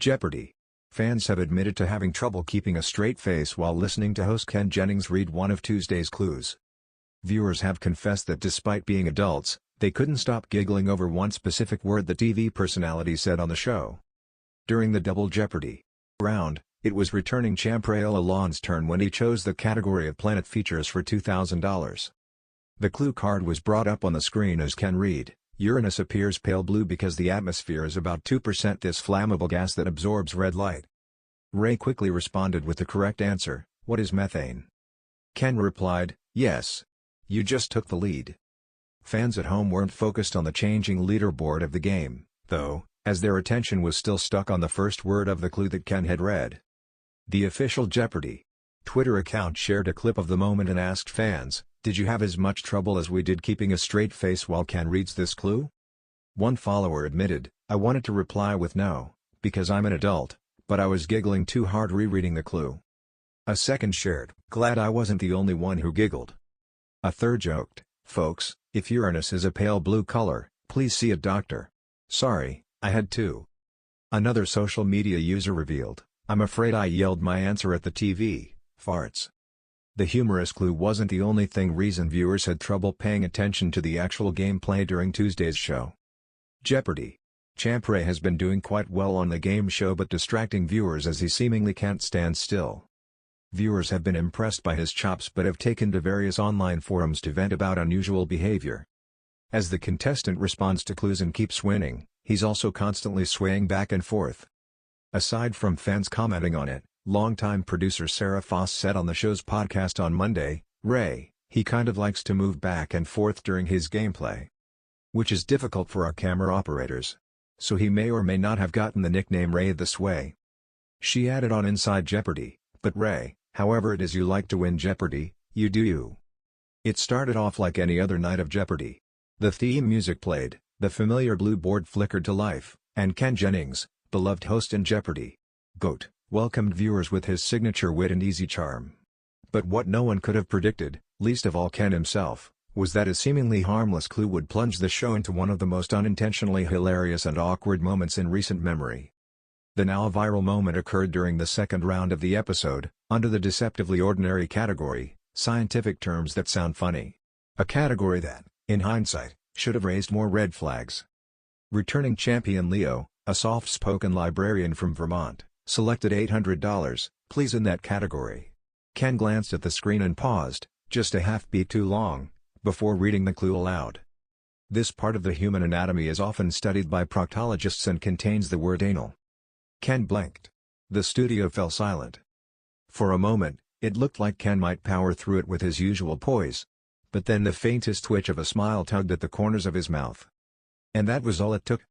Jeopardy! Fans have admitted to having trouble keeping a straight face while listening to host Ken Jennings read one of Tuesday's clues. Viewers have confessed that despite being adults, they couldn't stop giggling over one specific word the TV personality said on the show. During the Double Jeopardy! Round, it was returning champ Ray Lalonde's turn when he chose the category of Planet Features for $2,000. The clue card was brought up on the screen as Ken read, "Uranus appears pale blue because the atmosphere is about 2% this flammable gas that absorbs red light." Ray quickly responded with the correct answer, "What is methane?" Ken replied, "Yes. You just took the lead." Fans at home weren't focused on the changing leaderboard of the game, though, as their attention was still stuck on the first word of the clue that Ken had read. The official Jeopardy! Twitter account shared a clip of the moment and asked fans, "Did you have as much trouble as we did keeping a straight face while Ken reads this clue?" One follower admitted, "I wanted to reply with no, because I'm an adult, but I was giggling too hard rereading the clue." A second shared, "Glad I wasn't the only one who giggled." A third joked, "Folks, if Uranus is a pale blue color, please see a doctor. Sorry, I had to." Another social media user revealed, "I'm afraid I yelled my answer at the TV, farts." The humorous clue wasn't the only reason viewers had trouble paying attention to the actual gameplay during Tuesday's show. Jeopardy! Champ Ray has been doing quite well on the game show but distracting viewers as he seemingly can't stand still. Viewers have been impressed by his chops but have taken to various online forums to vent about unusual behavior. As the contestant responds to clues and keeps winning, he's also constantly swaying back and forth. Aside from fans commenting on it, longtime producer Sarah Foss said on the show's podcast on Monday, "Ray, he kind of likes to move back and forth during his gameplay. Which is difficult for our camera operators. So he may or may not have gotten the nickname Ray the Sway." She added on Inside Jeopardy, "But Ray, however it is you like to win Jeopardy, you do you." It started off like any other night of Jeopardy! The theme music played, the familiar blue board flickered to life, and Ken Jennings, beloved host in Jeopardy! GOAT, welcomed viewers with his signature wit and easy charm. But what no one could have predicted, least of all Ken himself, was that a seemingly harmless clue would plunge the show into one of the most unintentionally hilarious and awkward moments in recent memory. The now viral moment occurred during the second round of the episode, under the deceptively ordinary category, Scientific Terms That Sound Funny. A category that, in hindsight, should have raised more red flags. Returning champion Leo, a soft-spoken librarian from Vermont, selected $800, please in that category. Ken glanced at the screen and paused, just a half beat too long, before reading the clue aloud. This part of the human anatomy is often studied by proctologists and contains the word anal. Ken blinked. The studio fell silent. For a moment, it looked like Ken might power through it with his usual poise. But then the faintest twitch of a smile tugged at the corners of his mouth. And that was all it took.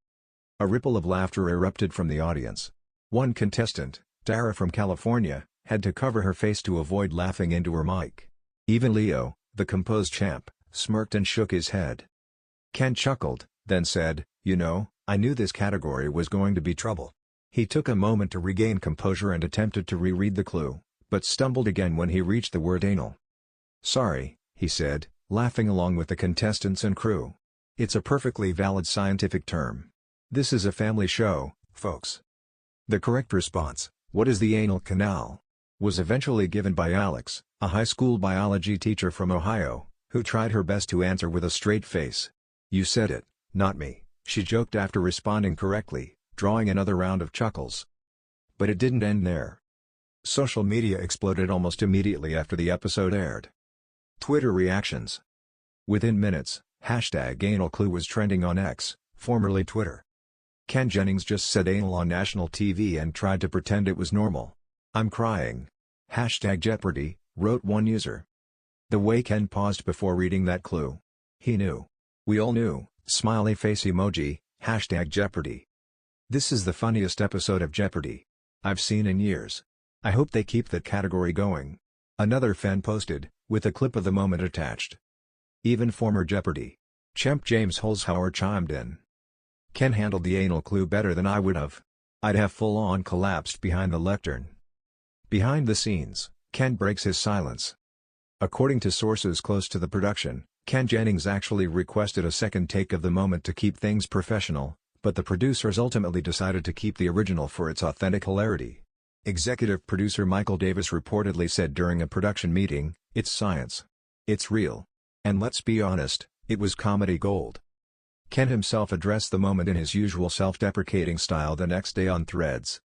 A ripple of laughter erupted from the audience. One contestant, Tara from California, had to cover her face to avoid laughing into her mic. Even Leo, the composed champ, smirked and shook his head. Ken chuckled, then said, "You know, I knew this category was going to be trouble." He took a moment to regain composure and attempted to reread the clue, but stumbled again when he reached the word anal. "Sorry," he said, laughing along with the contestants and crew. "It's a perfectly valid scientific term. This is a family show, folks." The correct response, "What is the anal canal?" was eventually given by Alex, a high school biology teacher from Ohio, who tried her best to answer with a straight face. "You said it, not me," she joked after responding correctly, drawing another round of chuckles. But it didn't end there. Social media exploded almost immediately after the episode aired. Twitter reactions. Within minutes, #AnalClue was trending on X, formerly Twitter. Ken Jennings just said anal on national TV and tried to pretend it was normal. "I'm crying. #Jeopardy, wrote one user. The way Ken paused before reading that clue. He knew. We all knew, smiley face emoji, #Jeopardy. This is the funniest episode of Jeopardy! I've seen in years. I hope they keep that category going." Another fan posted, with a clip of the moment attached. Even former Jeopardy! Champ James Holzhauer chimed in. "Ken handled the anal clue better than I would have. I'd have full-on collapsed behind the lectern." Behind the scenes, Ken breaks his silence. According to sources close to the production, Ken Jennings actually requested a second take of the moment to keep things professional, But the producers ultimately decided to keep the original for its authentic hilarity. Executive producer Michael Davis reportedly said during a production meeting, "It's science. It's real. And let's be honest, it was comedy gold." Ken himself addressed the moment in his usual self-deprecating style the next day on Threads.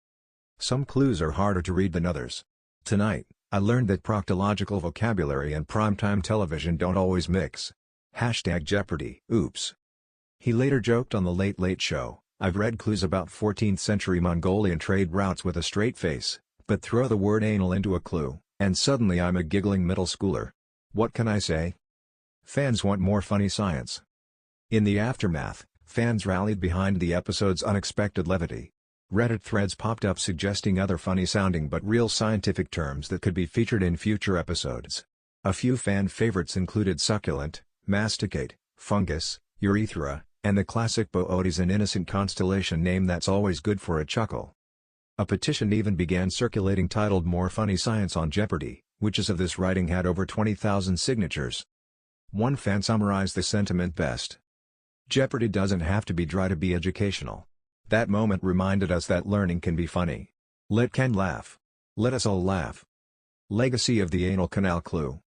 "Some clues are harder to read than others. Tonight, I learned that proctological vocabulary and primetime television don't always mix. #Jeopardy. Oops." He later joked on The Late Late Show, "I've read clues about 14th century Mongolian trade routes with a straight face, but throw the word anal into a clue, and suddenly I'm a giggling middle schooler. What can I say?" Fans want more funny science. In the aftermath, fans rallied behind the episode's unexpected levity. Reddit threads popped up suggesting other funny-sounding but real scientific terms that could be featured in future episodes. A few fan favorites included succulent, masticate, fungus, urethra, and the classic Boötes, an innocent constellation name that's always good for a chuckle. A petition even began circulating titled "More Funny Science on Jeopardy!", which as of this writing had over 20,000 signatures. One fan summarized the sentiment best: "Jeopardy doesn't have to be dry to be educational. That moment reminded us that learning can be funny. Let Ken laugh. Let us all laugh." Legacy of the anal canal clue.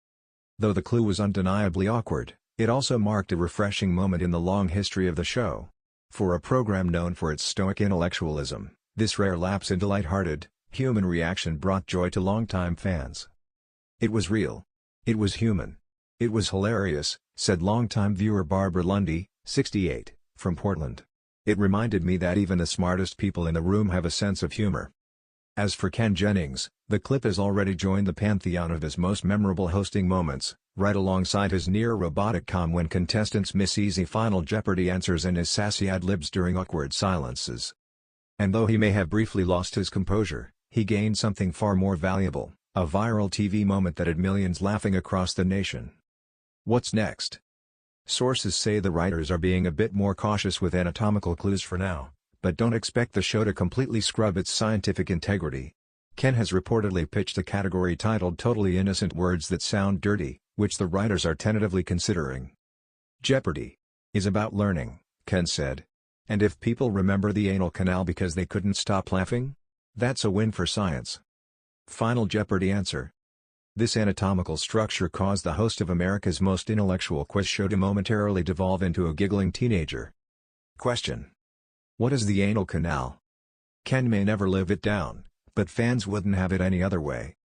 Though the clue was undeniably awkward, it also marked a refreshing moment in the long history of the show. For a program known for its stoic intellectualism, this rare lapse into lighthearted, human reaction brought joy to longtime fans. "It was real. It was human. It was hilarious," said longtime viewer Barbara Lundy, 68, from Portland. "It reminded me that even the smartest people in the room have a sense of humor." As for Ken Jennings, the clip has already joined the pantheon of his most memorable hosting moments, right alongside his near-robotic calm when contestants miss easy Final Jeopardy answers and his sassy ad-libs during awkward silences. And though he may have briefly lost his composure, he gained something far more valuable, a viral TV moment that had millions laughing across the nation. What's next? Sources say the writers are being a bit more cautious with anatomical clues for now, but don't expect the show to completely scrub its scientific integrity. Ken has reportedly pitched a category titled "Totally Innocent Words That Sound Dirty," which the writers are tentatively considering. "Jeopardy! Is about learning," Ken said. "And if people remember the anal canal because they couldn't stop laughing? That's a win for science." Final Jeopardy answer. This anatomical structure caused the host of America's most intellectual quiz show to momentarily devolve into a giggling teenager. Question: what is the anal canal? Ken may never live it down, but fans wouldn't have it any other way.